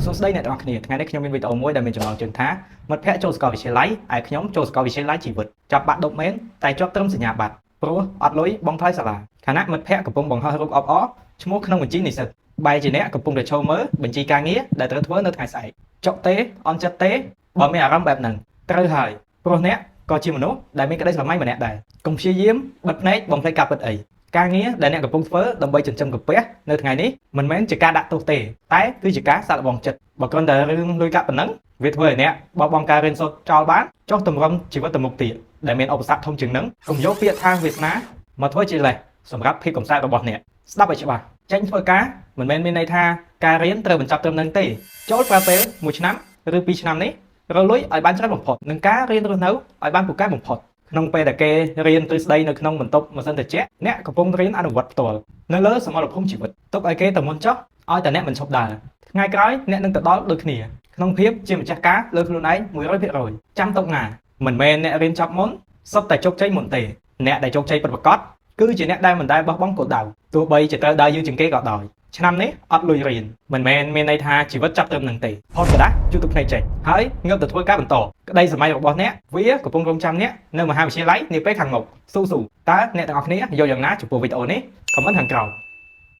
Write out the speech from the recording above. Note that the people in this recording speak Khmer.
សួស្តីអ្នកទាំងអស់គ្នាថ្ងៃនេះខ្ញុំមានវីដេអូមួយដែលមានចំណងជើងថាមិត្តភ័ក្តិចូលសាកលវិទ្យាល័យឯខ្ញុំចូលសាកលវិទ្យាល័យជីវិតចាប់បាក់ដប់មែនតែជាប់ត្រឹមសញ្ញាបត្រព្រោះអត់លុយបង់ថ្លៃសាលាខណៈមិត្តភ័ក្តិកំពុងបង្ហោះរូបអបអរឈ្មោះក្នុងបញ្ជីនិស្សិតបែរជាអ្នកកំពុងតែឈរមើលបញ្ជីការងារដែលត្រូវធ្វើនៅថ្ងៃស្អែកចុកទេអន់ចិត្តទេបើមានអារម្មណ៍បែបហ្នឹងត្រូវហើយព្រោះអ្នកក៏ជាមនុស្សដែលមានក្តីស្រមៃម្នាក់ដែរកុំព្យាយាមបិទភ្នែកបំភ្លេចការពិតអីការងារដែលអ្នកកំពុងធ្វើដើម្បីចិញ្ចឹមកាពះនៅថ្ងៃនេះមិនមែនជាការដាក់ទោសទេតែគឺជាការសាកល្បងចិត្តបើគ្រាន់តែរឿងលុយកាក់ប៉ុណ្ណឹងវាធ្វើឲ្យអ្នកបោះបង់ការរៀនសូត្រចោលបានចុះតម្រង់ជីវិតទៅមុខទៀតដែលមានឧបសគ្គធំជាងហ្នឹងកុំយកពាក្យថាវាសនាមកធ្វើជាលេសសម្រាប់ភាពកំសែតរបស់អ្នកស្ដាប់ឲ្យច្បាស់ចេញធ្វើការមិនមែនមានន័យថាការរៀនត្រូវបញ្ចប់ត្រឹមហ្នឹងទេចូលប្រើពេល1ឆ្នាំឬ2ឆ្នាំនេះរកលុយឲ្យបានច្រើនបំផុតនឹងការរៀនរស់នៅឲ្យបានពូកែបំផុតក្នុងពេលដែលគេរៀនទ្រឹស្ដីនៅក្នុងបន្ទប់ម៉ាស៊ីនត្រជាក់អ្នកកំពុងរៀនអនុវត្តផ្ទាល់នៅលើសមរភូមិជីវិតទុកឲ្យគេទៅមុនចុះឲ្យតែអ្នកមិនឈប់ដើរថ្ងៃក្រោយអ្នកនឹងទៅដល់ដូចគ្នាក្នុងភាពជាម្ចាស់ការលើខ្លួនឯង 100% ចាំទុកណាមិនមែនអ្នករៀនចប់មុនសុទ្ធតែជោគជ័យមុនទេអ្នកដែលជោគជ័យពិតប្រាកដគឺជាអ្នកដែលមិនដែលបោះបង់គោលដៅទោះបីជាត្រូវដើរយូរជាងគេក៏ដោយឆ្នាំនេះអត់លុយរៀនមិនមែនមានន័យថាជីវិតចាប់ត្រឹមនឹងទេផុតក្តាស់ជួយទុកភ្នែកចេញហើយងើបទៅធ្វើការបន្តក្តីសម័យរបស់អ្នកវាកំពុងរងចាំអ្នកនៅមហាវិទ្យាល័យនាពេលខាងមុខស៊ូតើអ្នកទាំងអស់គ្នាយកយ៉ាងណាចំពោះវីដេអូនេះខមមិនខាងក្រោម